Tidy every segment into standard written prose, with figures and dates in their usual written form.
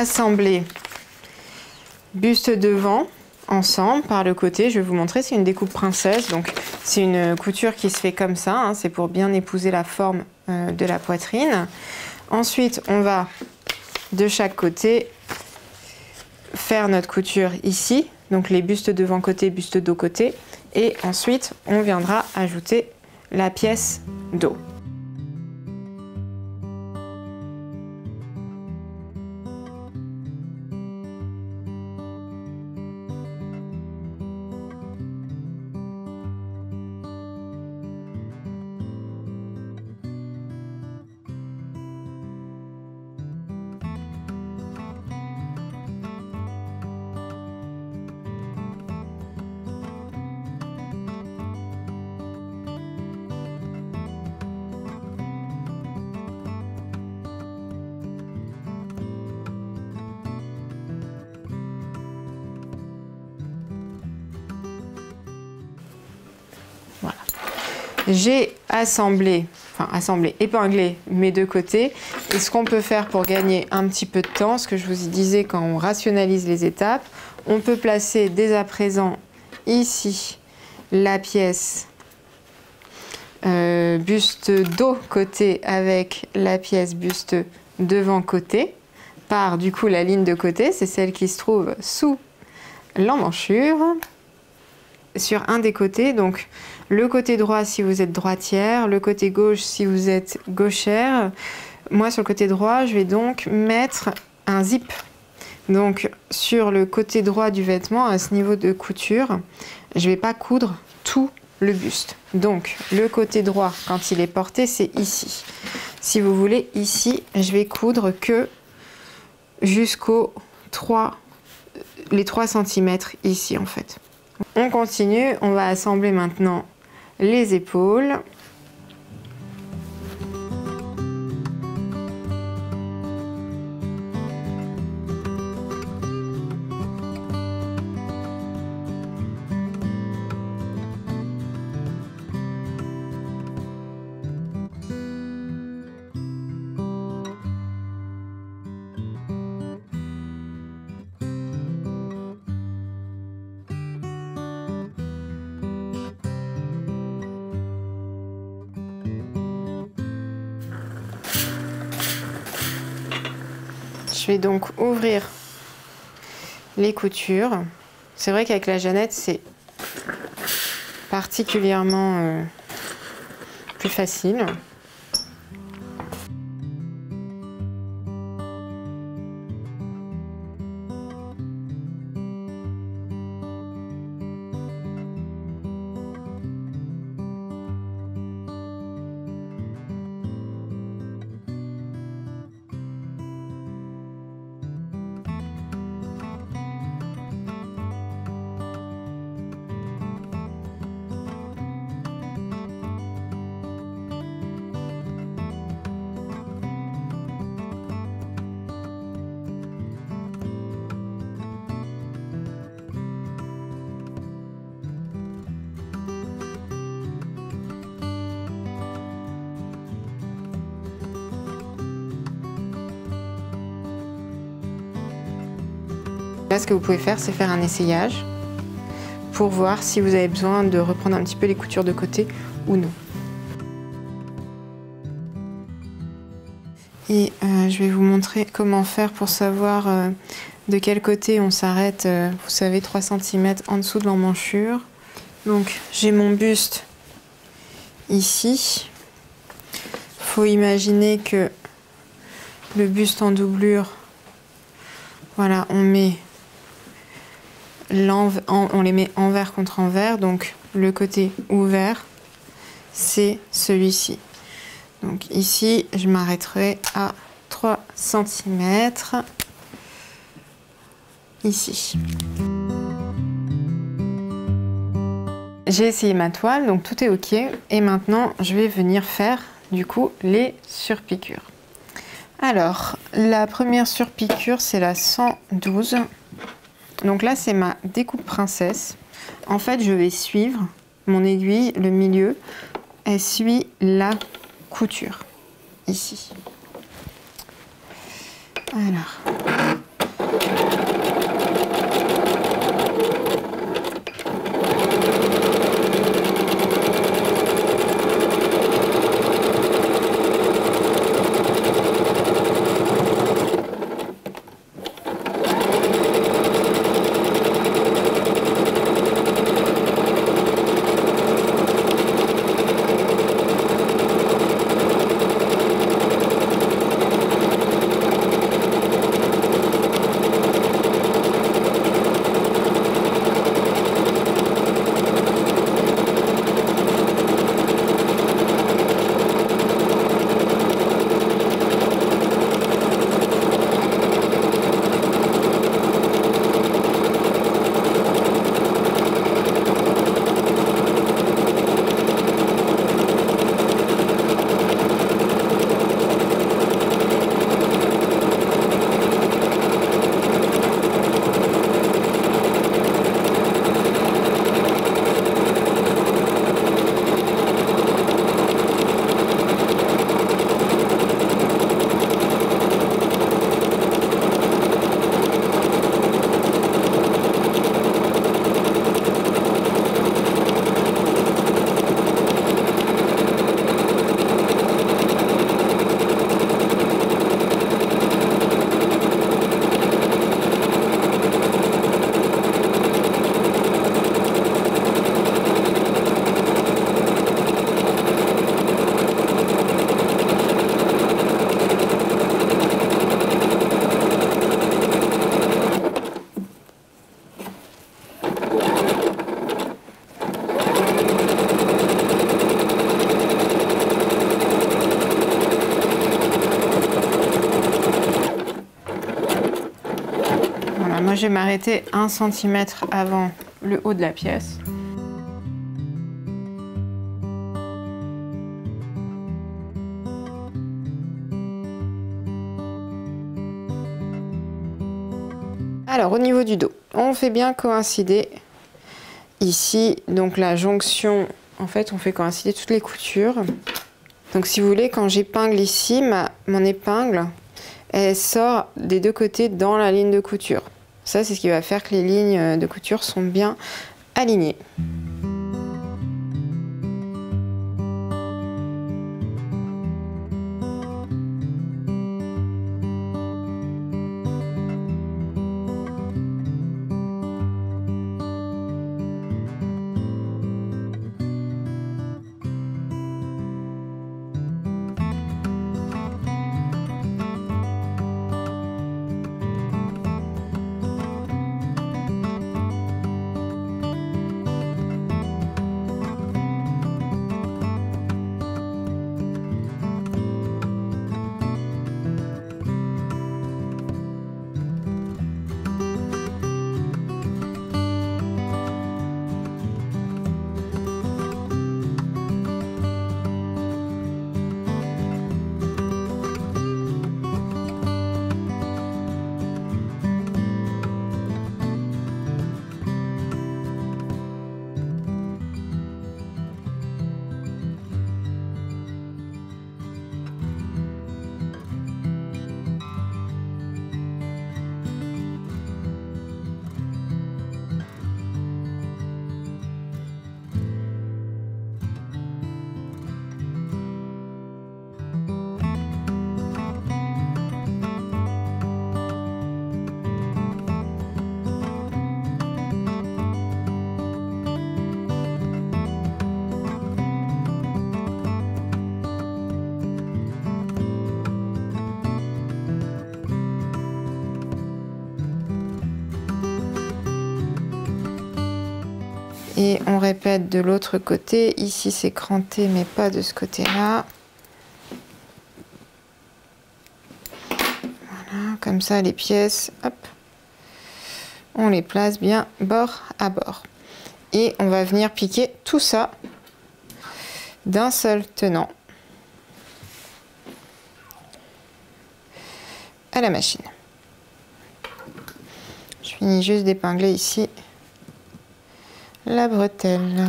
assembler buste devant ensemble par le côté. Je vais vous montrer, c'est une découpe princesse, donc c'est une couture qui se fait comme ça, hein, c'est pour bien épouser la forme de la poitrine. Ensuite, on va de chaque côté faire notre couture ici, donc les bustes devant côté, buste dos côté, et ensuite on viendra ajouter la pièce dos. Voilà. J'ai épinglé mes deux côtés. Et ce qu'on peut faire pour gagner un petit peu de temps, ce que je vous disais quand on rationalise les étapes, on peut placer dès à présent ici la pièce buste dos côté avec la pièce buste devant côté par du coup la ligne de côté, c'est celle qui se trouve sous l'emmanchure sur un des côtés, donc le côté droit si vous êtes droitière, le côté gauche si vous êtes gauchère. Moi sur le côté droit, je vais donc mettre un zip. Donc sur le côté droit du vêtement, à ce niveau de couture, je ne vais pas coudre tout le buste. Donc le côté droit, quand il est porté, c'est ici. Si vous voulez, ici, je vais coudre que jusqu'aux les 3 cm ici en fait. On continue, on va assembler maintenant les épaules. Je vais donc ouvrir les coutures. C'est vrai qu'avec la Jeannette, c'est particulièrement plus facile. Là, ce que vous pouvez faire, c'est faire un essayage pour voir si vous avez besoin de reprendre un petit peu les coutures de côté ou non. Et je vais vous montrer comment faire pour savoir de quel côté on s'arrête, vous savez, 3 cm en dessous de l'emmanchure. Donc j'ai mon buste ici. Il faut imaginer que le buste en doublure, voilà, on les met envers contre envers, donc le côté ouvert, c'est celui-ci. Donc ici, je m'arrêterai à 3 cm, ici. J'ai essayé ma toile, donc tout est OK. Et maintenant, je vais venir faire, du coup, les surpiqûres. Alors, la première surpiqûre, c'est la 112. Donc là, c'est ma découpe princesse. En fait, je vais suivre mon aiguille, le milieu, elle suit la couture, ici. Alors, je vais m'arrêter 1 cm avant le haut de la pièce. Alors au niveau du dos, on fait bien coïncider ici, donc la jonction, en fait on fait coïncider toutes les coutures. Donc si vous voulez, quand j'épingle ici, mon épingle, elle sort des deux côtés dans la ligne de couture. Ça c'est ce qui va faire que les lignes de couture sont bien alignées. Et on répète de l'autre côté. Ici c'est cranté mais pas de ce côté-là. Voilà, comme ça les pièces, hop, on les place bien bord à bord. Et on va venir piquer tout ça d'un seul tenant à la machine. Je finis juste d'épingler ici la bretelle.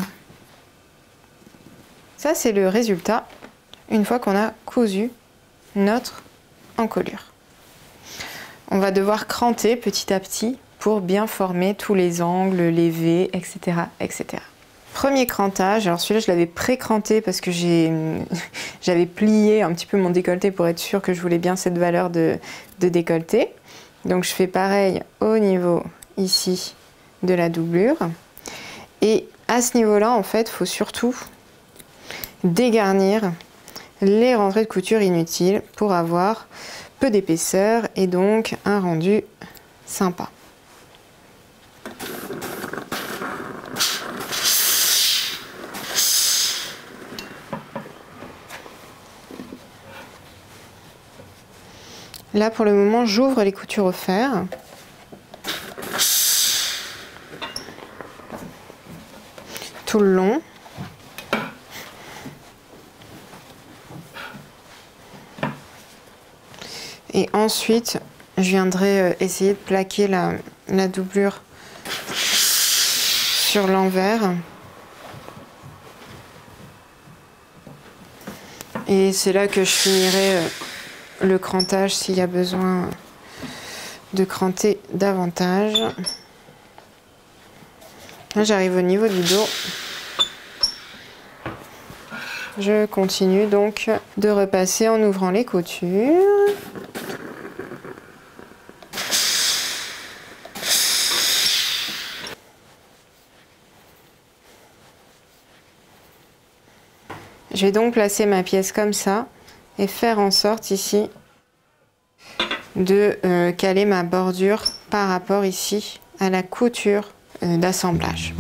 Ça c'est le résultat une fois qu'on a cousu notre encolure. On va devoir cranter petit à petit pour bien former tous les angles, les V, etc., etc. Premier crantage, alors celui-là je l'avais pré-cranté parce que j'avais plié un petit peu mon décolleté pour être sûr que je voulais bien cette valeur de décolleté. Donc je fais pareil au niveau ici de la doublure. Et à ce niveau-là, en fait, il faut surtout dégarnir les rentrées de couture inutiles pour avoir peu d'épaisseur et donc un rendu sympa. Là, pour le moment, j'ouvre les coutures au fer. Tout le long. Et ensuite, je viendrai essayer de plaquer la doublure sur l'envers. Et c'est là que je finirai le crantage s'il y a besoin de cranter davantage. Là, j'arrive au niveau du dos. Je continue donc de repasser en ouvrant les coutures. Je vais donc placer ma pièce comme ça et faire en sorte ici de caler ma bordure par rapport ici à la couture d'assemblage.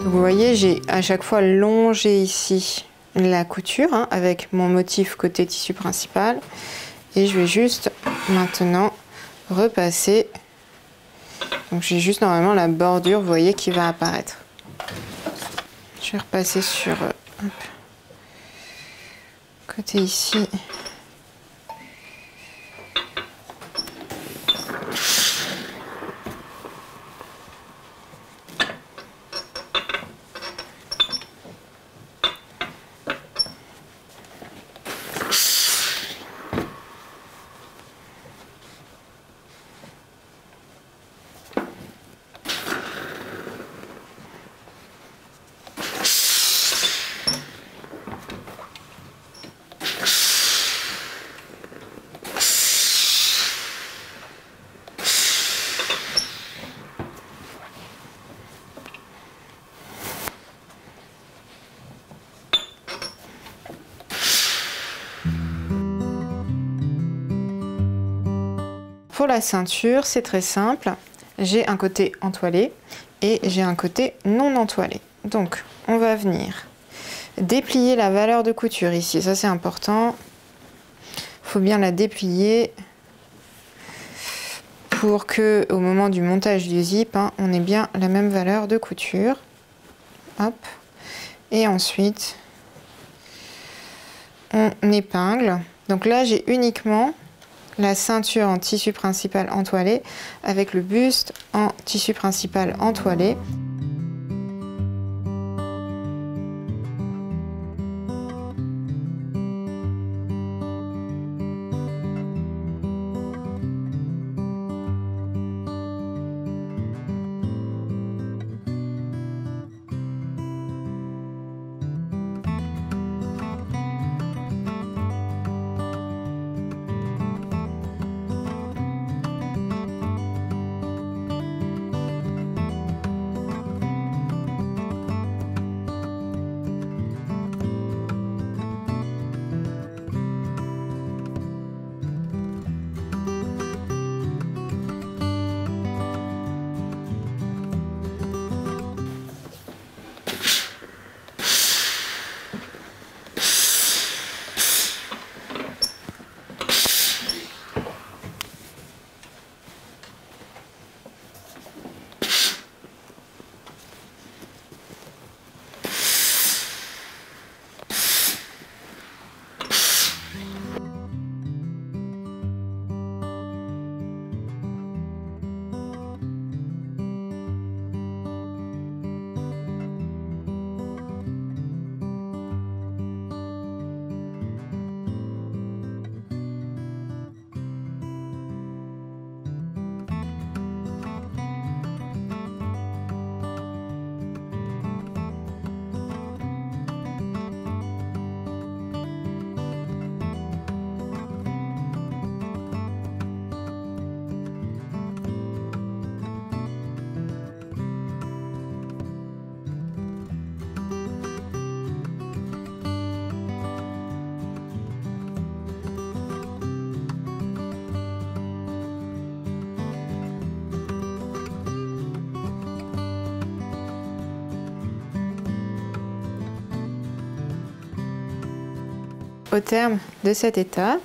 Donc vous voyez, j'ai à chaque fois longé ici la couture hein, avec mon motif côté tissu principal. Et je vais juste maintenant repasser. Donc j'ai juste normalement la bordure, vous voyez, qui va apparaître. Je vais repasser sur hop, côté ici. Pour la ceinture, c'est très simple. J'ai un côté entoilé et j'ai un côté non entoilé. Donc, on va venir déplier la valeur de couture ici. Ça, c'est important. Il faut bien la déplier pour que, au moment du montage du zip, hein, on ait bien la même valeur de couture. Hop. Et ensuite, on épingle. Donc là, j'ai uniquement la ceinture en tissu principal entoilé avec le buste en tissu principal entoilé. Au terme de cette étape,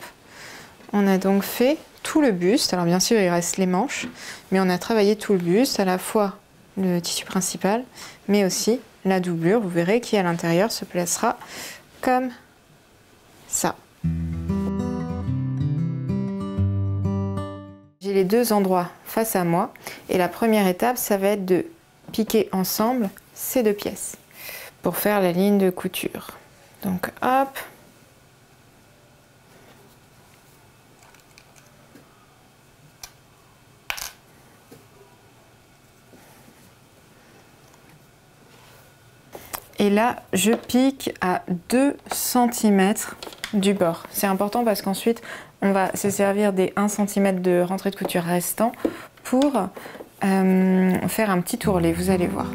on a donc fait tout le buste. Alors bien sûr, il reste les manches, mais on a travaillé tout le buste, à la fois le tissu principal, mais aussi la doublure. Vous verrez qui à l'intérieur se placera comme ça. J'ai les deux endroits face à moi et la première étape, ça va être de piquer ensemble ces deux pièces pour faire la ligne de couture. Donc hop. Et là, je pique à 2 cm du bord. C'est important parce qu'ensuite, on va se servir des 1 cm de rentrée de couture restant pour faire un petit ourlet, vous allez voir.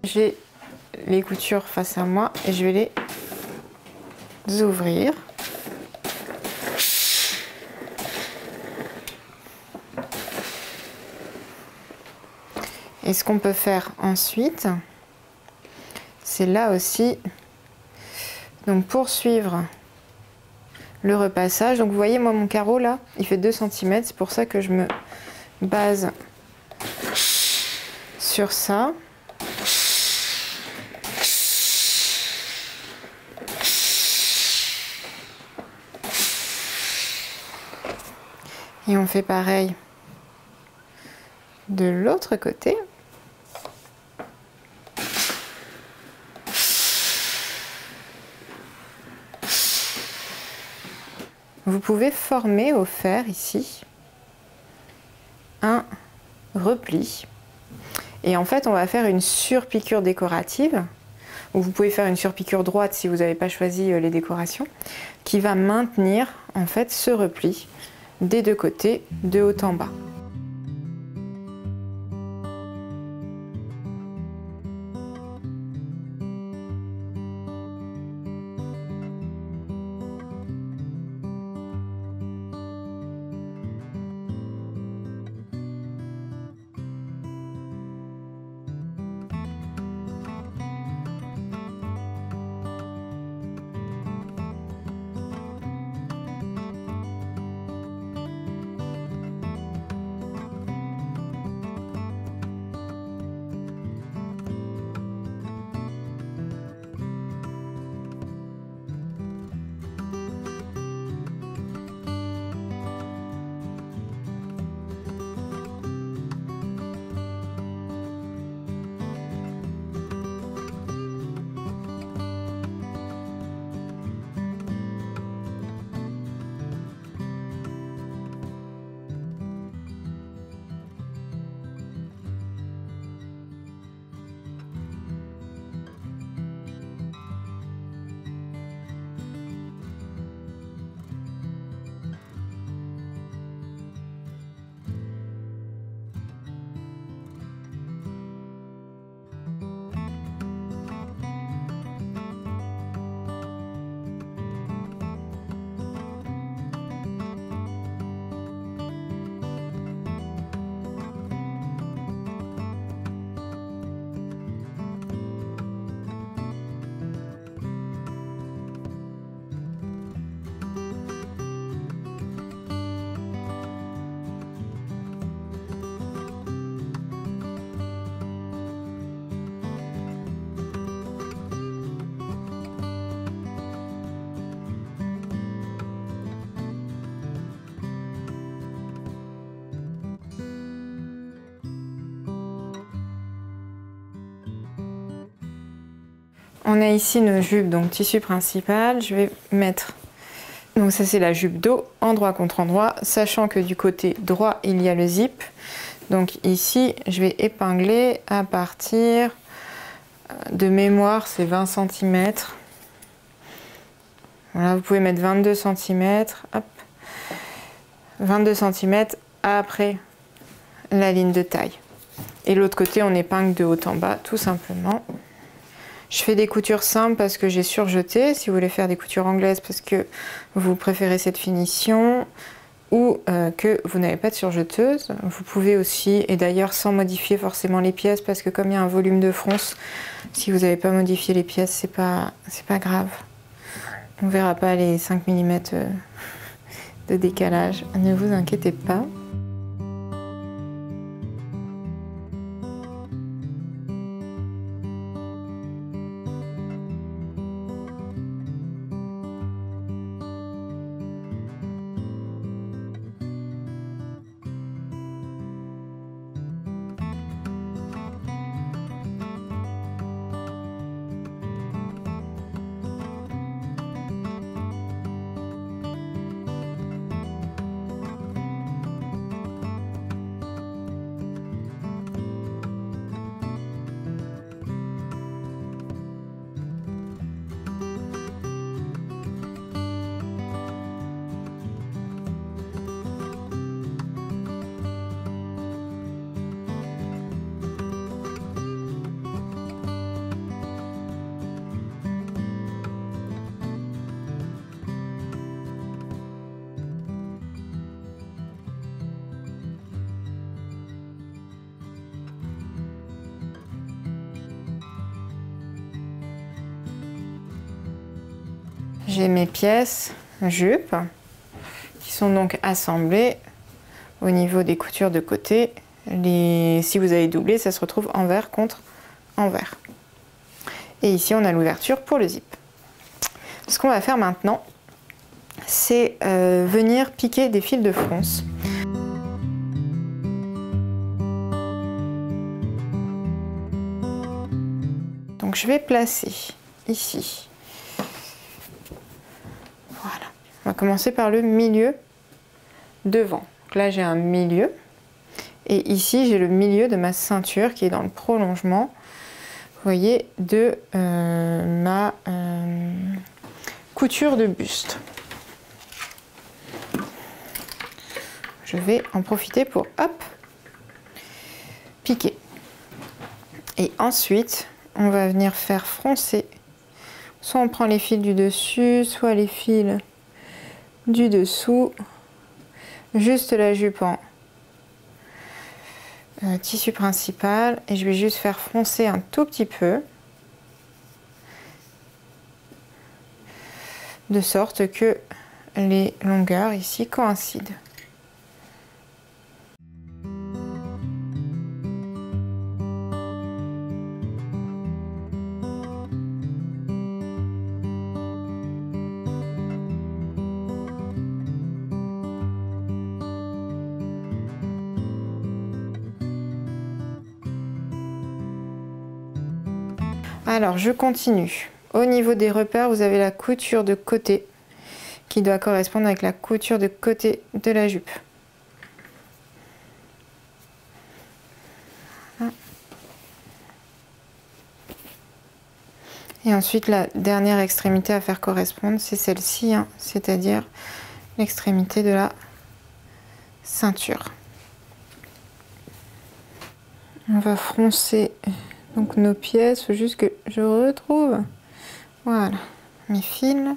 J'ai les coutures face à moi et je vais les ouvrir. Et ce qu'on peut faire ensuite, c'est là aussi, donc poursuivre le repassage. Donc vous voyez, moi mon carreau là, il fait 2 cm, c'est pour ça que je me base sur ça. Et on fait pareil de l'autre côté. Vous pouvez former au fer ici un repli. Et en fait, on va faire une surpiqûre décorative. Ou vous pouvez faire une surpiqûre droite si vous n'avez pas choisi les décorations, qui va maintenir en fait ce repli des deux côtés, de haut en bas. On a ici nos jupes, donc tissu principal. Je vais mettre, donc ça c'est la jupe dos, endroit contre endroit, sachant que du côté droit il y a le zip. Donc ici je vais épingler à partir de mémoire, c'est 20 cm. Voilà, vous pouvez mettre 22 cm, hop, 22 cm après la ligne de taille. Et l'autre côté on épingle de haut en bas tout simplement. Je fais des coutures simples parce que j'ai surjeté. Si vous voulez faire des coutures anglaises parce que vous préférez cette finition ou que vous n'avez pas de surjeteuse, vous pouvez aussi, et d'ailleurs sans modifier forcément les pièces, parce que comme il y a un volume de fronce, si vous n'avez pas modifié les pièces, c'est pas grave. On verra pas les 5 mm de décalage, ne vous inquiétez pas. j'ai mes pièces jupe qui sont donc assemblées au niveau des coutures de côté. Si vous avez doublé, ça se retrouve envers contre envers. Et ici, on a l'ouverture pour le zip. Ce qu'on va faire maintenant, c'est venir piquer des fils de fronce. Donc je vais placer ici. Voilà. On va commencer par le milieu devant. Donc là, j'ai un milieu. Et ici, j'ai le milieu de ma ceinture qui est dans le prolongement, vous voyez, de ma couture de buste. Je vais en profiter pour, hop, piquer. Et ensuite, on va venir faire froncer. Soit on prend les fils du dessus, soit les fils du dessous. Juste la jupe en tissu principal. Et je vais juste faire froncer un tout petit peu. De sorte que les longueurs ici coïncident. Alors, je continue. Au niveau des repères, vous avez la couture de côté qui doit correspondre avec la couture de côté de la jupe. Et ensuite, la dernière extrémité à faire correspondre, c'est celle-ci, hein, c'est-à-dire l'extrémité de la ceinture. On va froncer donc nos pièces, il faut juste que je retrouve, voilà, mes fils.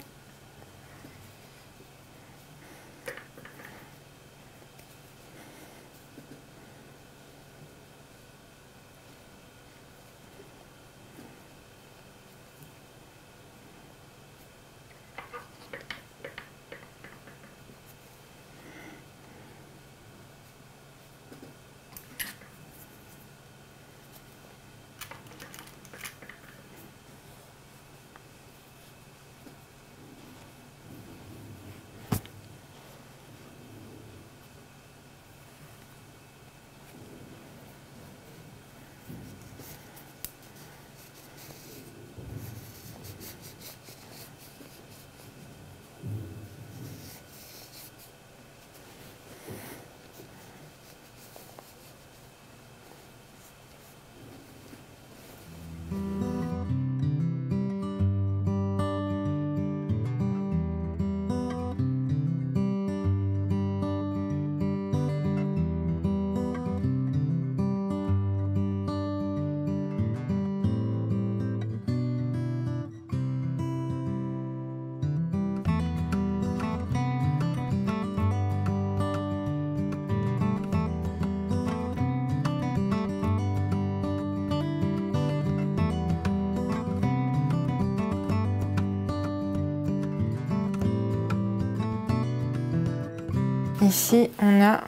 Ici, on a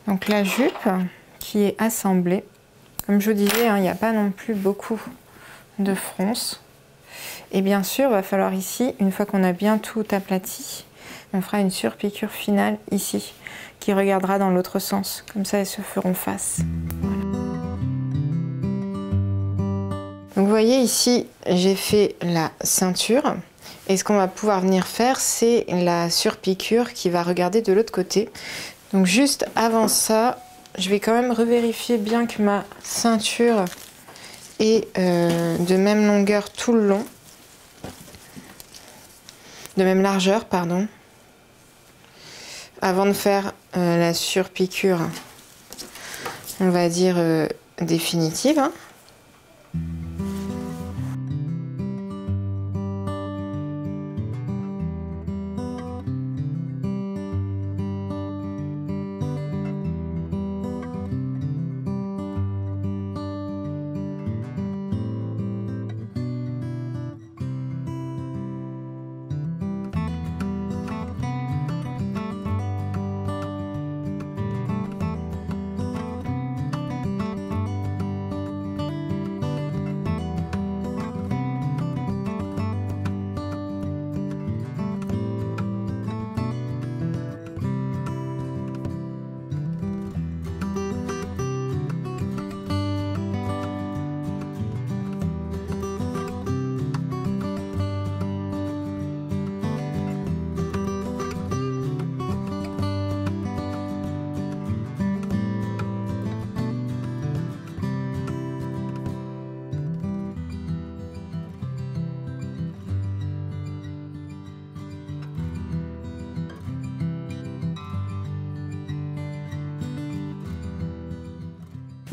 donc la jupe qui est assemblée. Comme je vous disais, hein, il n'y a pas non plus beaucoup de fronce. Et bien sûr, il va falloir ici, une fois qu'on a bien tout aplati, on fera une surpiqûre finale ici, qui regardera dans l'autre sens. Comme ça, elles se feront face. Voilà. Donc vous voyez ici, j'ai fait la ceinture. Et ce qu'on va pouvoir venir faire, c'est la surpiqûre qui va regarder de l'autre côté. Donc juste avant ça, je vais quand même revérifier bien que ma ceinture est de même longueur tout le long. De même largeur, pardon. Avant de faire la surpiqûre, on va dire définitive. Hein.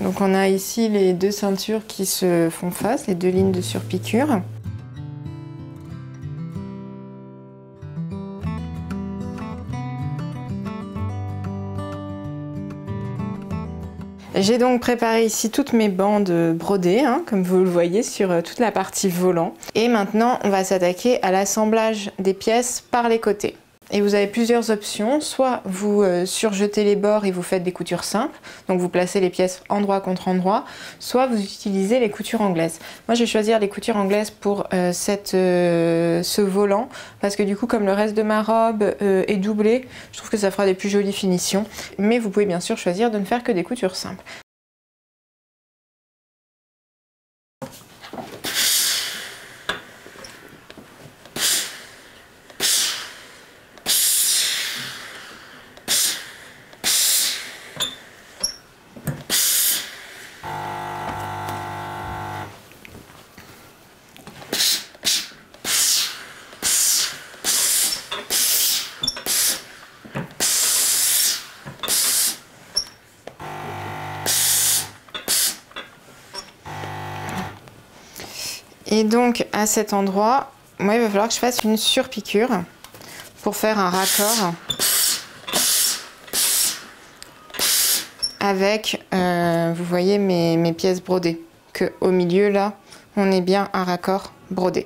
Donc on a ici les deux ceintures qui se font face, les deux lignes de surpiqûre. J'ai donc préparé ici toutes mes bandes brodées, hein, comme vous le voyez sur toute la partie volant. Et maintenant, on va s'attaquer à l'assemblage des pièces par les côtés. Et vous avez plusieurs options, soit vous surjetez les bords et vous faites des coutures simples, donc vous placez les pièces endroit contre endroit, soit vous utilisez les coutures anglaises. Moi je vais choisir les coutures anglaises pour ce volant, parce que du coup comme le reste de ma robe est doublé, je trouve que ça fera des plus jolies finitions. Mais vous pouvez bien sûr choisir de ne faire que des coutures simples. Et donc à cet endroit, moi il va falloir que je fasse une surpiqûre pour faire un raccord avec, vous voyez mes pièces brodées. Que au milieu là, on ait bien un raccord brodé.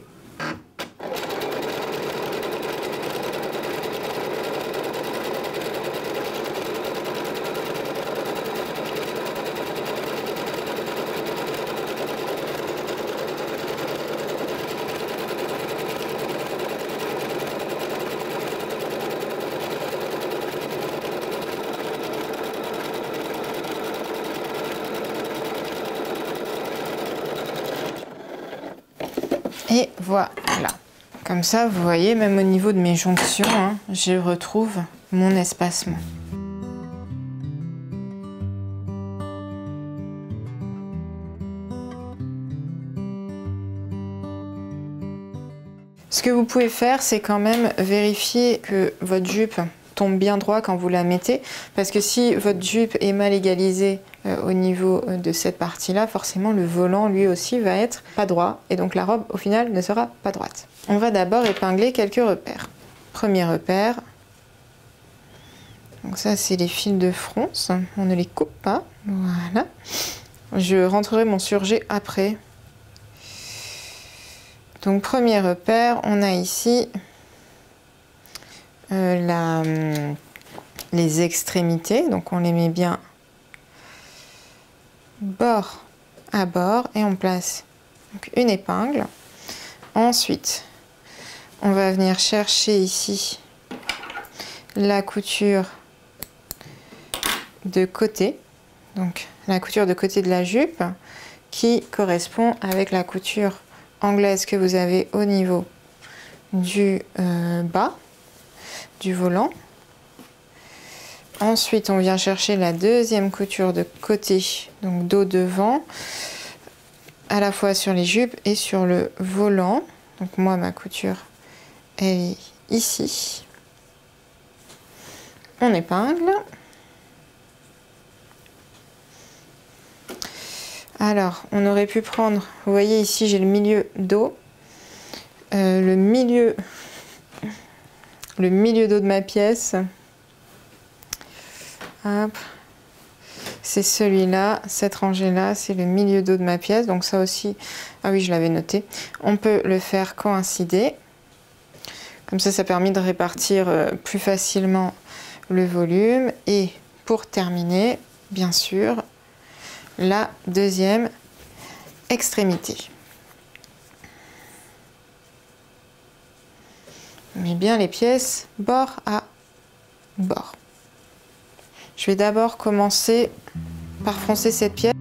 Et voilà. Comme ça, vous voyez, même au niveau de mes jonctions, hein, je retrouve mon espacement. Ce que vous pouvez faire, c'est quand même vérifier que votre jupe tombe bien droit quand vous la mettez, parce que si votre jupe est mal égalisée au niveau de cette partie-là, forcément le volant lui aussi va être pas droit, et donc la robe au final ne sera pas droite. On va d'abord épingler quelques repères. Premier repère, donc ça c'est les fils de fronce, on ne les coupe pas, voilà. Je rentrerai mon surjet après. Donc premier repère, on a ici les extrémités, donc on les met bien bord à bord et on place donc une épingle. Ensuite, on va venir chercher ici la couture de côté, donc la couture de côté de la jupe qui correspond avec la couture anglaise que vous avez au niveau du bas du volant. Ensuite, on vient chercher la deuxième couture de côté, donc dos devant, à la fois sur les jupes et sur le volant. Donc moi, ma couture, elle est ici. On épingle. Alors, on aurait pu prendre, vous voyez ici, j'ai le milieu dos, le milieu dos de ma pièce. C'est celui-là, cette rangée-là, c'est le milieu dos de ma pièce. Donc ça aussi, ah oui, je l'avais noté. On peut le faire coïncider. Comme ça permet de répartir plus facilement le volume. Et pour terminer, bien sûr, la deuxième extrémité. On met bien les pièces bord à bord. Je vais d'abord commencer par froncer cette pièce.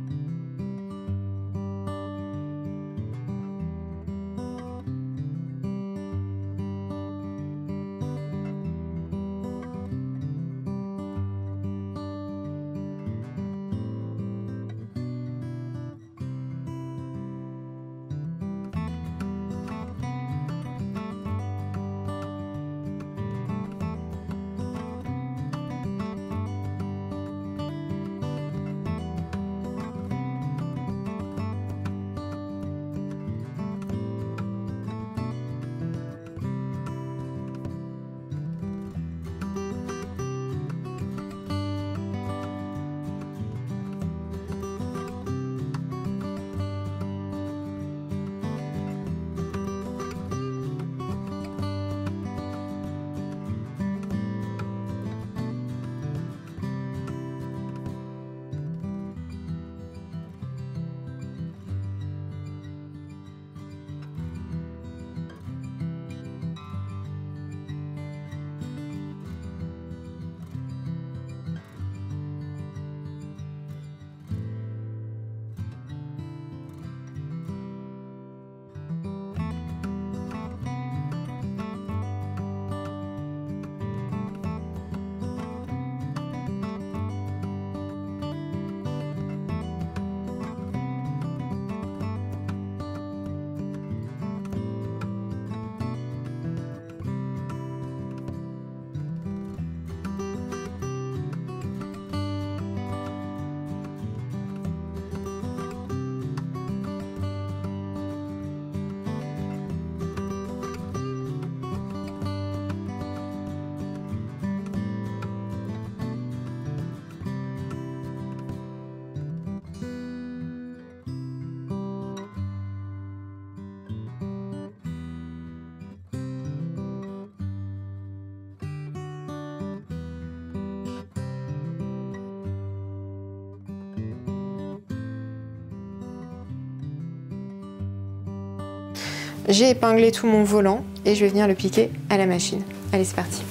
J'ai épinglé tout mon volant et je vais venir le piquer à la machine. Allez, c'est parti.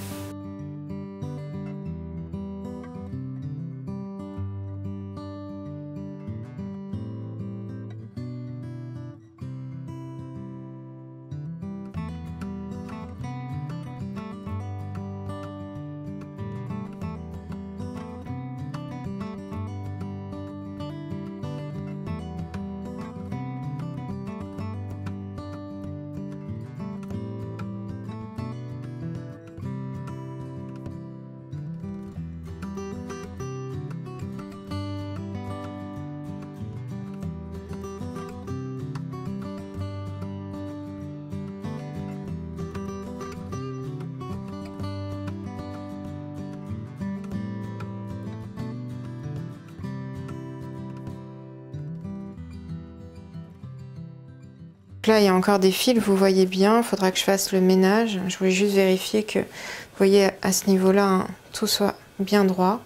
Là, il y a encore des fils, vous voyez bien, il faudra que je fasse le ménage. Je voulais juste vérifier que, vous voyez, à ce niveau-là, hein, tout soit bien droit.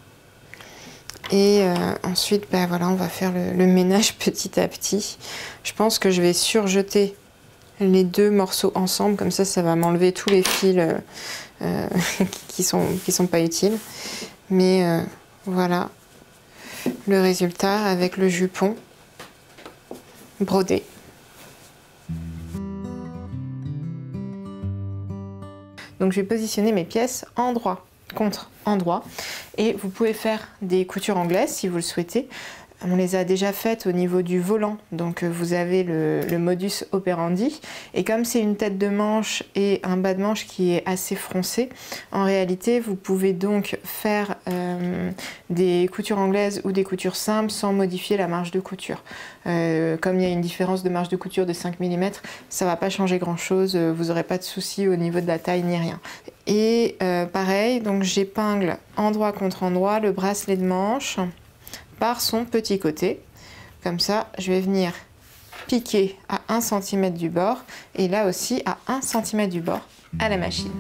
Et ensuite, ben voilà, on va faire le ménage petit à petit. Je pense que je vais surjeter les deux morceaux ensemble, comme ça va m'enlever tous les fils qui sont pas utiles. Mais voilà le résultat avec le jupon brodé. Donc je vais positionner mes pièces endroit contre endroit et vous pouvez faire des coutures anglaises si vous le souhaitez. On les a déjà faites au niveau du volant, donc vous avez le modus operandi. Et comme c'est une tête de manche et un bas de manche qui est assez froncé, en réalité vous pouvez donc faire des coutures anglaises ou des coutures simples sans modifier la marge de couture. Comme il y a une différence de marge de couture de 5 mm, ça ne va pas changer grand chose, vous n'aurez pas de soucis au niveau de la taille ni rien. Et pareil, donc j'épingle endroit contre endroit le bracelet de manche par son petit côté. Comme ça, je vais venir piquer à 1 cm du bord et là aussi à 1 cm du bord à la machine.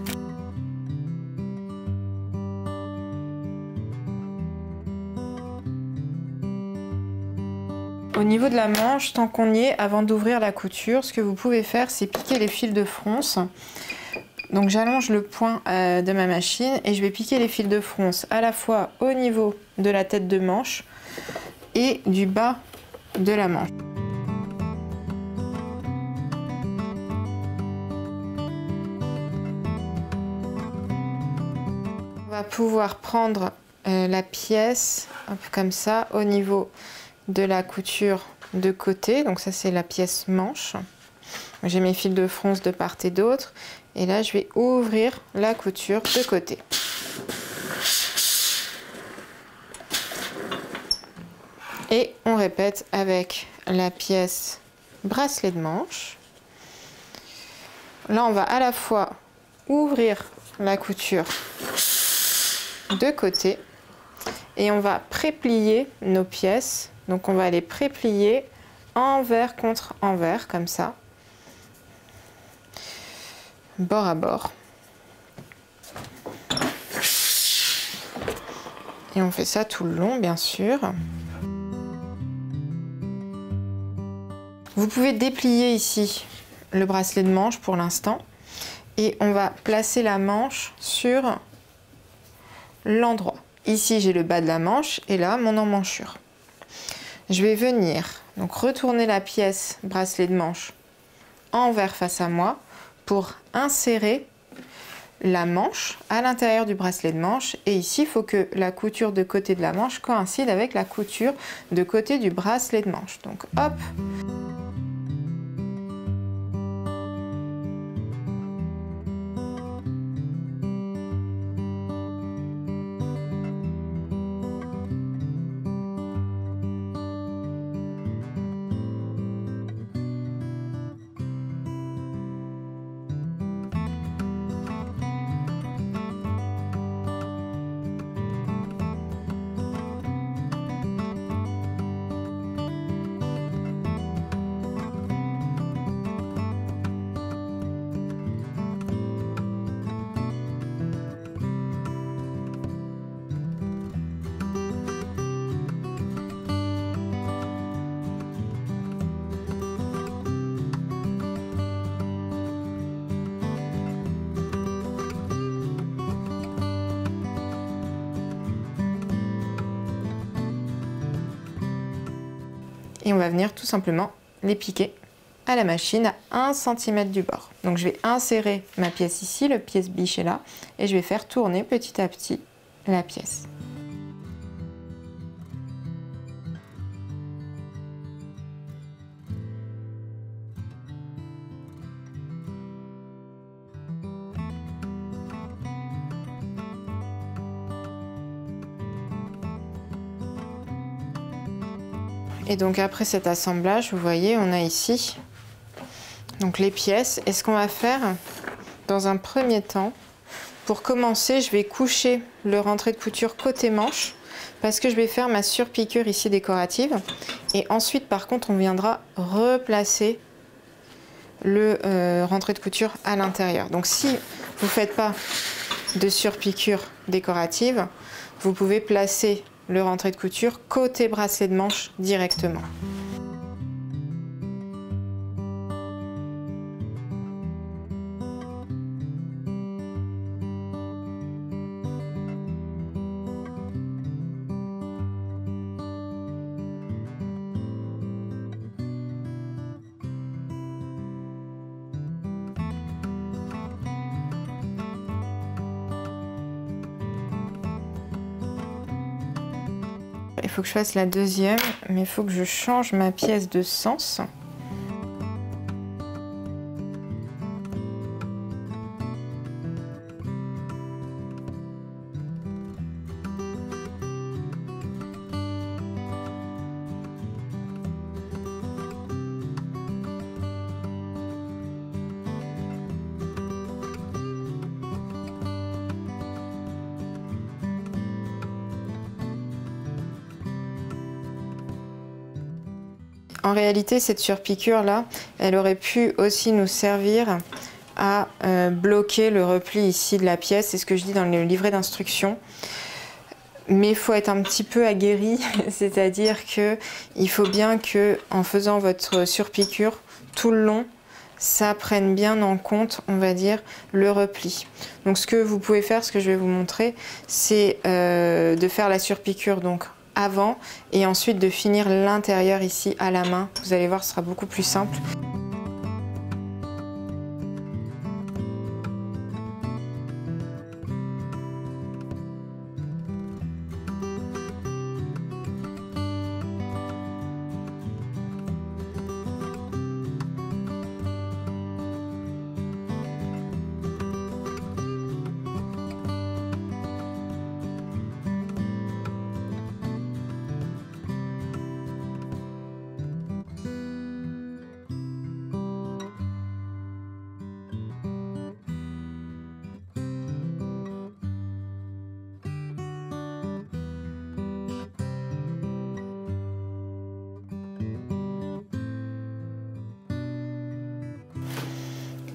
Au niveau de la manche, tant qu'on y est, avant d'ouvrir la couture, ce que vous pouvez faire, c'est piquer les fils de fronce. Donc j'allonge le point de ma machine et je vais piquer les fils de fronce à la fois au niveau de la tête de manche et du bas de la manche. On va pouvoir prendre la pièce comme ça au niveau de la couture de côté. Donc ça c'est la pièce manche. J'ai mes fils de fronce de part et d'autre. Et là je vais ouvrir la couture de côté. Et on répète avec la pièce bracelet de manche. Là, on va à la fois ouvrir la couture de côté et on va préplier nos pièces. Donc, on va les préplier envers contre envers, comme ça, bord à bord. Et on fait ça tout le long, bien sûr. Vous pouvez déplier ici le bracelet de manche pour l'instant et on va placer la manche sur l'endroit. Ici j'ai le bas de la manche et là mon emmanchure. Je vais venir donc retourner la pièce bracelet de manche envers face à moi pour insérer la manche à l'intérieur du bracelet de manche et ici il faut que la couture de côté de la manche coïncide avec la couture de côté du bracelet de manche. Donc hop. et on va venir tout simplement les piquer à la machine à 1 cm du bord. Donc je vais insérer ma pièce ici, le pièce biche est là, et je vais faire tourner petit à petit la pièce. Et donc après cet assemblage, vous voyez, on a ici donc les pièces. Et ce qu'on va faire dans un premier temps, pour commencer, je vais coucher le rentré de couture côté manche parce que je vais faire ma surpiqûre ici décorative. Et ensuite, par contre, on viendra replacer le rentré de couture à l'intérieur. Donc si vous ne faites pas de surpiqûre décorative, vous pouvez placer le rentré de couture côté bracelet de manche directement. Il faut que je fasse la deuxième, mais il faut que je change ma pièce de sens. En réalité, cette surpiqûre là, elle aurait pu aussi nous servir à bloquer le repli ici de la pièce. C'est ce que je dis dans le livret d'instructions. Mais il faut être un petit peu aguerri, c'est-à-dire que il faut bien que, en faisant votre surpiqûre tout le long, ça prenne bien en compte, on va dire, le repli. Donc ce que vous pouvez faire, ce que je vais vous montrer, c'est de faire la surpiqûre donc avant et ensuite de finir l'intérieur ici à la main. Vous allez voir, ce sera beaucoup plus simple.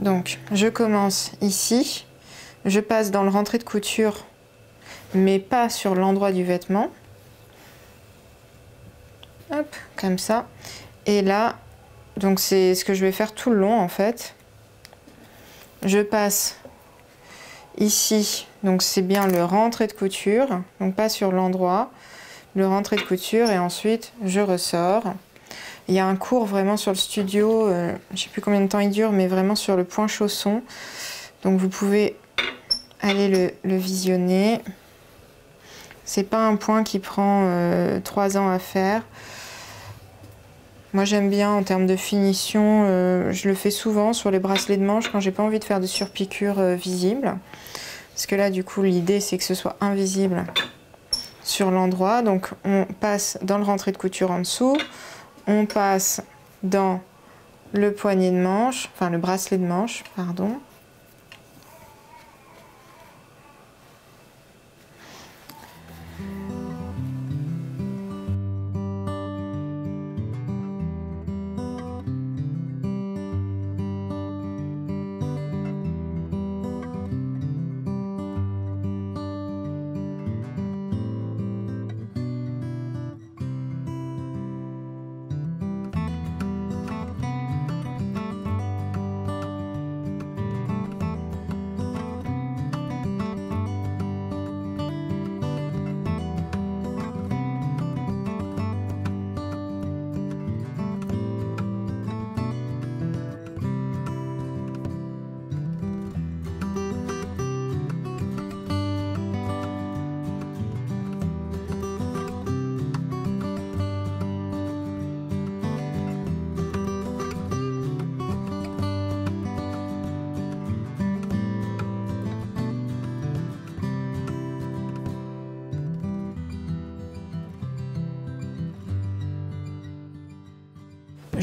Donc je commence ici, je passe dans le rentré de couture, mais pas sur l'endroit du vêtement. Hop, comme ça. Et là, donc c'est ce que je vais faire tout le long en fait. Je passe ici, donc c'est bien le rentré de couture, donc pas sur l'endroit, le rentré de couture et ensuite je ressors. Il y a un cours vraiment sur le studio, je ne sais plus combien de temps il dure, mais vraiment sur le point chausson. Donc vous pouvez aller le visionner. C'est pas un point qui prend 3 ans à faire. Moi j'aime bien en termes de finition, je le fais souvent sur les bracelets de manche quand j'ai pas envie de faire de surpiqûre visible. Parce que là du coup l'idée c'est que ce soit invisible sur l'endroit. Donc on passe dans le rentré de couture en dessous. On passe dans le poignet de manche, enfin le bracelet de manche, pardon.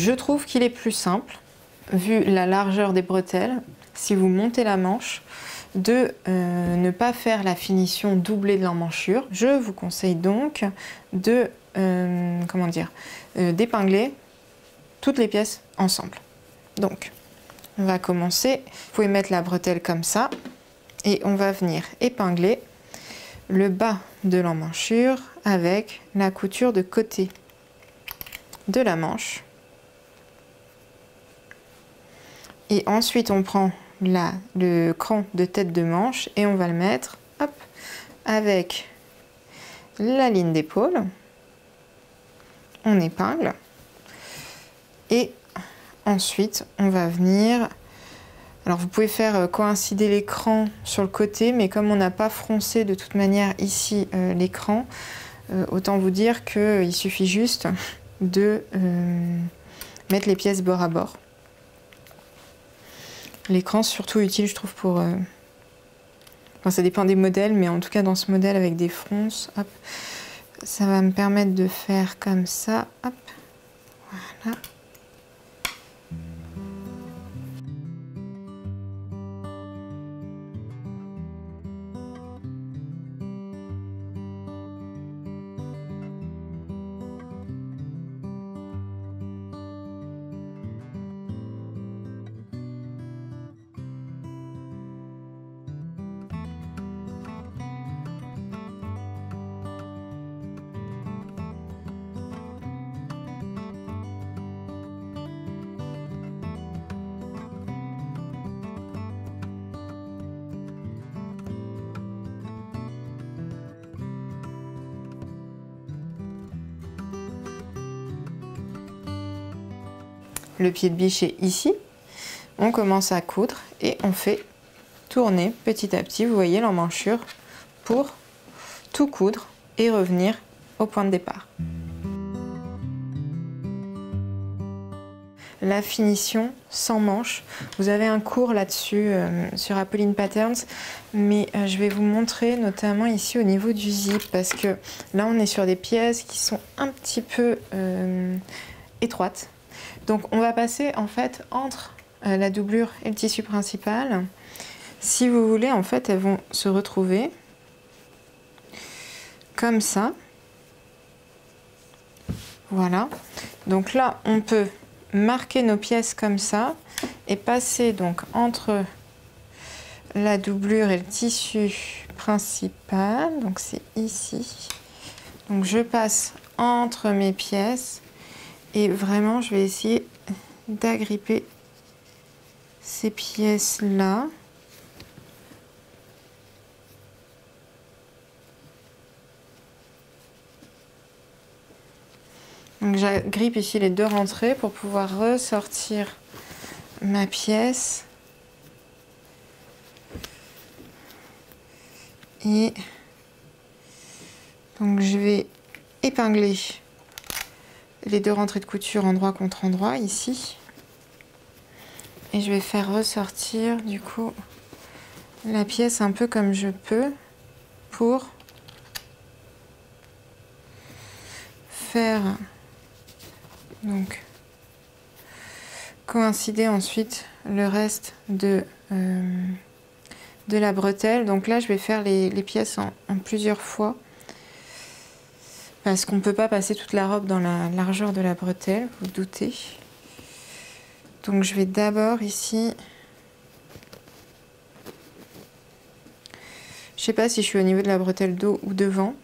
Je trouve qu'il est plus simple, vu la largeur des bretelles, si vous montez la manche, de ne pas faire la finition doublée de l'emmanchure. Je vous conseille donc de d'épingler toutes les pièces ensemble. Donc, on va commencer. Vous pouvez mettre la bretelle comme ça et on va venir épingler le bas de l'emmanchure avec la couture de côté de la manche. Et ensuite, on prend le cran de tête de manche et on va le mettre hop, avec la ligne d'épaule. On épingle. Et ensuite, on va venir... Alors, vous pouvez faire coïncider les crans sur le côté, mais comme on n'a pas froncé de toute manière ici l'écran, autant vous dire qu'il suffit juste de mettre les pièces bord à bord. L'écran surtout utile, je trouve, pour... Enfin, ça dépend des modèles, mais en tout cas, dans ce modèle avec des fronces, hop, ça va me permettre de faire comme ça, hop, voilà. Le pied de biche est ici, on commence à coudre et on fait tourner petit à petit, vous voyez l'emmanchure, pour tout coudre et revenir au point de départ. La finition sans manche, vous avez un cours là-dessus sur Apolline Patterns, mais je vais vous montrer notamment ici au niveau du zip, parce que là on est sur des pièces qui sont un petit peu étroites. Donc on va passer en fait entre la doublure et le tissu principal. Si vous voulez, en fait, elles vont se retrouver comme ça. Voilà. Donc là, on peut marquer nos pièces comme ça et passer donc entre la doublure et le tissu principal. Donc c'est ici. Donc je passe entre mes pièces. Et vraiment, je vais essayer d'agripper ces pièces-là. Donc j'agrippe ici les deux rentrées pour pouvoir ressortir ma pièce. Et donc je vais épingler les deux rentrées de couture endroit contre endroit ici, et je vais faire ressortir du coup la pièce un peu comme je peux pour faire donc coïncider ensuite le reste de la bretelle. Donc là je vais faire les pièces en plusieurs fois, parce qu'on ne peut pas passer toute la robe dans la largeur de la bretelle, vous vous doutez. Donc je vais d'abord ici... Je ne sais pas si je suis au niveau de la bretelle dos ou devant.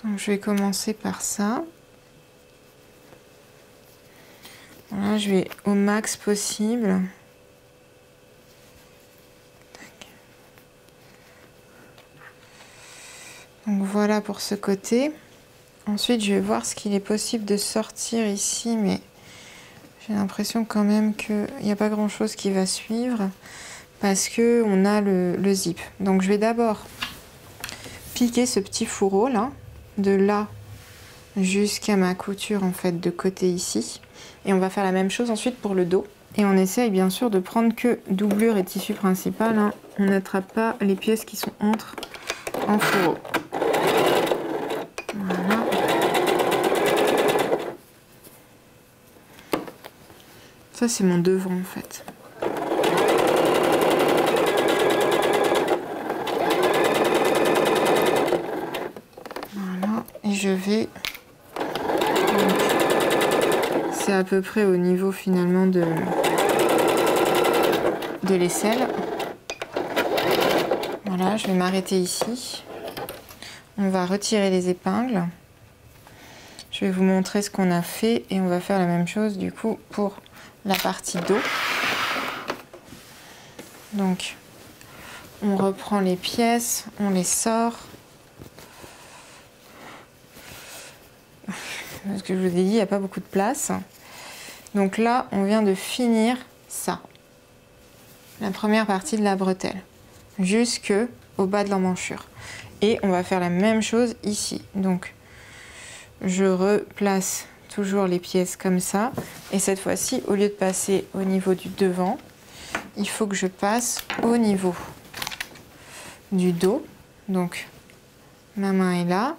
Donc je vais commencer par ça. Voilà, je vais au max possible. Donc voilà pour ce côté. Ensuite, je vais voir ce qu'il est possible de sortir ici, mais j'ai l'impression quand même qu'il n'y a pas grand chose qui va suivre parce qu'on a le zip. Donc je vais d'abord piquer ce petit fourreau là, de là jusqu'à ma couture en fait de côté ici. Et on va faire la même chose ensuite pour le dos. Et on essaye bien sûr de prendre que doublure et tissu principal, hein. On n'attrape pas les pièces qui sont entre en fourreau. Ça, c'est mon devant en fait. Voilà, et je vais... C'est à peu près au niveau finalement de l'aisselle. Voilà, je vais m'arrêter ici. On va retirer les épingles. Je vais vous montrer ce qu'on a fait et on va faire la même chose du coup pour la partie dos. Donc, on reprend les pièces, on les sort. Parce que je vous ai dit, il n'y a pas beaucoup de place. Donc là, on vient de finir ça. La première partie de la bretelle. Jusque au bas de l'emmanchure. Et on va faire la même chose ici. Donc, je replace toujours les pièces comme ça. Et cette fois-ci, au lieu de passer au niveau du devant, il faut que je passe au niveau du dos. Donc, ma main est là.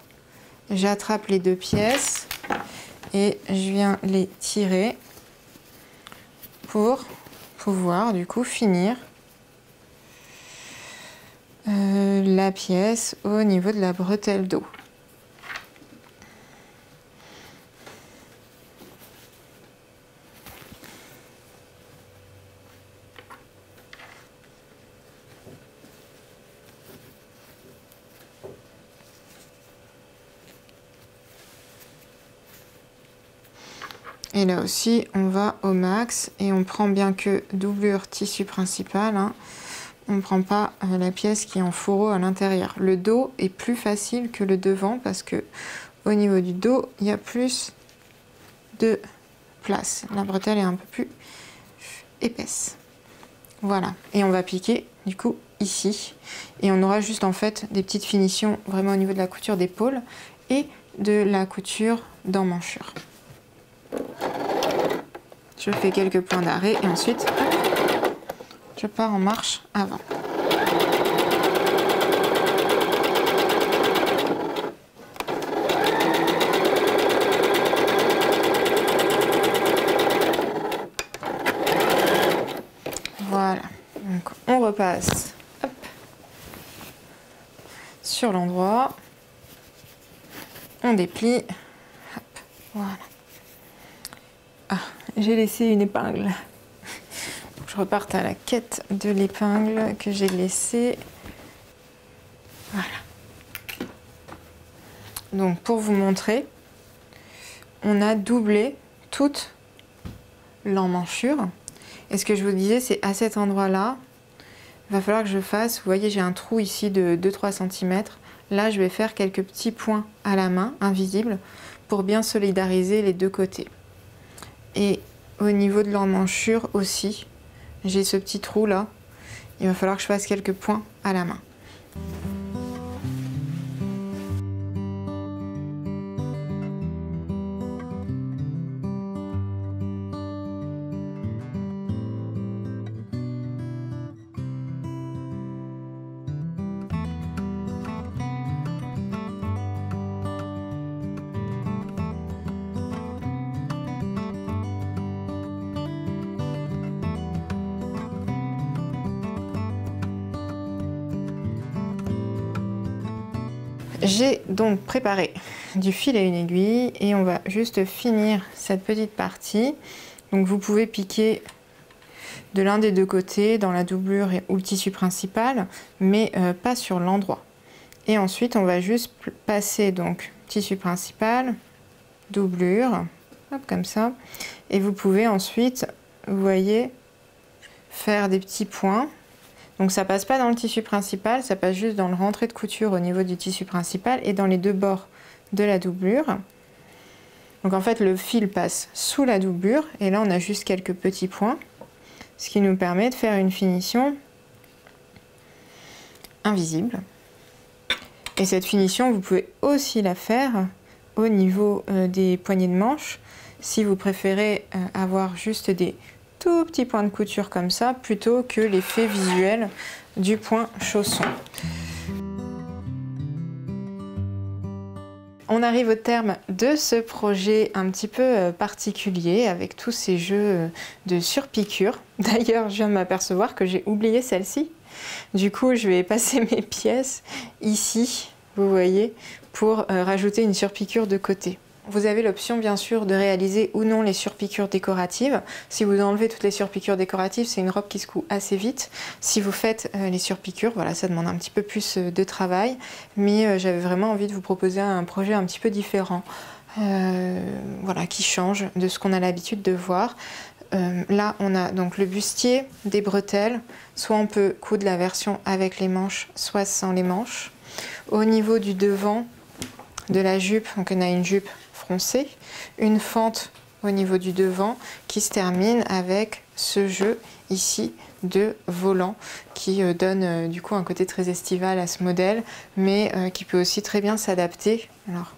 J'attrape les deux pièces et je viens les tirer pour pouvoir du coup finir la pièce au niveau de la bretelle dos. Et là aussi, on va au max et on prend bien que doublure tissu principal. Hein. On ne prend pas la pièce qui est en fourreau à l'intérieur. Le dos est plus facile que le devant parce que au niveau du dos, il y a plus de place. La bretelle est un peu plus épaisse. Voilà. Et on va piquer du coup ici. Et on aura juste en fait des petites finitions vraiment au niveau de la couture d'épaule et de la couture d'emmanchure. Je fais quelques points d'arrêt et ensuite je pars en marche avant. Voilà, donc on repasse hop, sur l'endroit, on déplie, hop, voilà. Ah, j'ai laissé une épingle. Je reparte à la quête de l'épingle que j'ai laissée. Voilà. Donc pour vous montrer, on a doublé toute l'emmanchure. Et ce que je vous disais, c'est à cet endroit-là, il va falloir que je fasse, vous voyez, j'ai un trou ici de 2-3 cm. Là, je vais faire quelques petits points à la main, invisibles, pour bien solidariser les deux côtés. Et au niveau de l'emmanchure aussi, j'ai ce petit trou là. Il va falloir que je fasse quelques points à la main. J'ai donc préparé du fil à une aiguille et on va juste finir cette petite partie. Donc vous pouvez piquer de l'un des deux côtés dans la doublure ou le tissu principal, mais pas sur l'endroit. Et ensuite on va juste passer donc tissu principal, doublure, hop, comme ça. Et vous pouvez ensuite, vous voyez, faire des petits points. Donc ça passe pas dans le tissu principal, ça passe juste dans le rentré de couture au niveau du tissu principal et dans les deux bords de la doublure. Donc en fait le fil passe sous la doublure et là on a juste quelques petits points, ce qui nous permet de faire une finition invisible. Et cette finition, vous pouvez aussi la faire au niveau des poignées de manche, si vous préférez avoir juste des tout petits points de couture comme ça, plutôt que l'effet visuel du point chausson. On arrive au terme de ce projet un petit peu particulier avec tous ces jeux de surpiqûre. D'ailleurs, je viens de m'apercevoir que j'ai oublié celle-ci. Du coup, je vais passer mes pièces ici, vous voyez, pour rajouter une surpiqûre de côté. Vous avez l'option bien sûr de réaliser ou non les surpiqûres décoratives. Si vous enlevez toutes les surpiqûres décoratives, c'est une robe qui se coud assez vite. Si vous faites les surpiqûres, voilà, ça demande un petit peu plus de travail, mais j'avais vraiment envie de vous proposer un projet un petit peu différent, voilà, qui change de ce qu'on a l'habitude de voir. Là, on a donc le bustier, des bretelles, soit on peut coudre la version avec les manches, soit sans les manches. Au niveau du devant de la jupe, donc on a une jupe froncée, une fente au niveau du devant qui se termine avec ce jeu ici de volant qui donne du coup un côté très estival à ce modèle, mais qui peut aussi très bien s'adapter, alors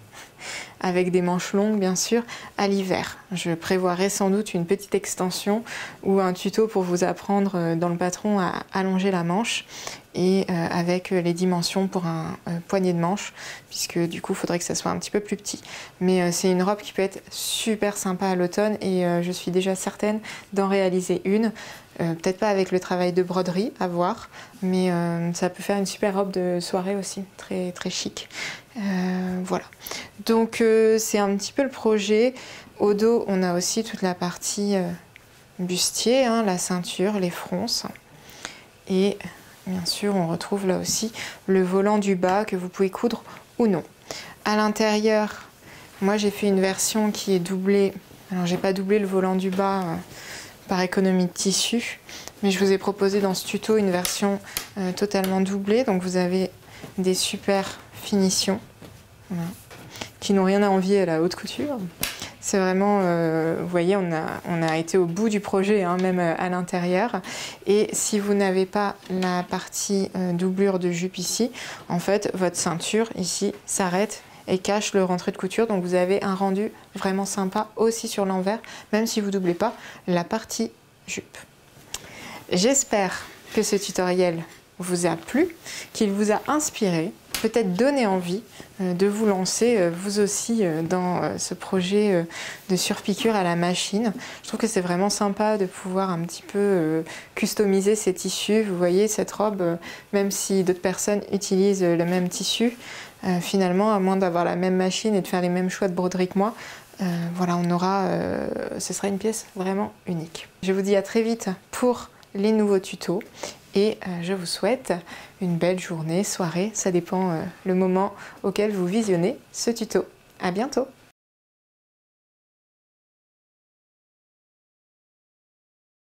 avec des manches longues bien sûr, à l'hiver. Je prévoirai sans doute une petite extension ou un tuto pour vous apprendre dans le patron à allonger la manche et avec les dimensions pour un poignet de manche, puisque du coup il faudrait que ça soit un petit peu plus petit. Mais c'est une robe qui peut être super sympa à l'automne et je suis déjà certaine d'en réaliser une. Peut-être pas avec le travail de broderie, à voir, mais ça peut faire une super robe de soirée aussi, très, très chic. Voilà, donc c'est un petit peu le projet. Au dos, on a aussi toute la partie bustier, hein, la ceinture, les fronces. Et bien sûr, on retrouve là aussi le volant du bas que vous pouvez coudre ou non. À l'intérieur, moi j'ai fait une version qui est doublée. Alors j'ai pas doublé le volant du bas par économie de tissu, mais je vous ai proposé dans ce tuto une version totalement doublée. Donc vous avez des super finitions, voilà, qui n'ont rien à envier à la haute couture. C'est vraiment, vous voyez, on a été au bout du projet, hein, même à l'intérieur. Et si vous n'avez pas la partie doublure de jupe ici, en fait, votre ceinture ici s'arrête et cache le rentré de couture. Donc vous avez un rendu vraiment sympa aussi sur l'envers, même si vous ne doublez pas la partie jupe. J'espère que ce tutoriel vous a plu, qu'il vous a inspiré, peut-être donné envie de vous lancer vous aussi dans ce projet de surpiqûre à la machine. Je trouve que c'est vraiment sympa de pouvoir un petit peu customiser ces tissus. Vous voyez, cette robe, même si d'autres personnes utilisent le même tissu, finalement, à moins d'avoir la même machine et de faire les mêmes choix de broderie que moi, voilà, on aura, ce sera une pièce vraiment unique. Je vous dis à très vite pour les nouveaux tutos et je vous souhaite une belle journée, soirée, ça dépend le moment auquel vous visionnez ce tuto. À bientôt!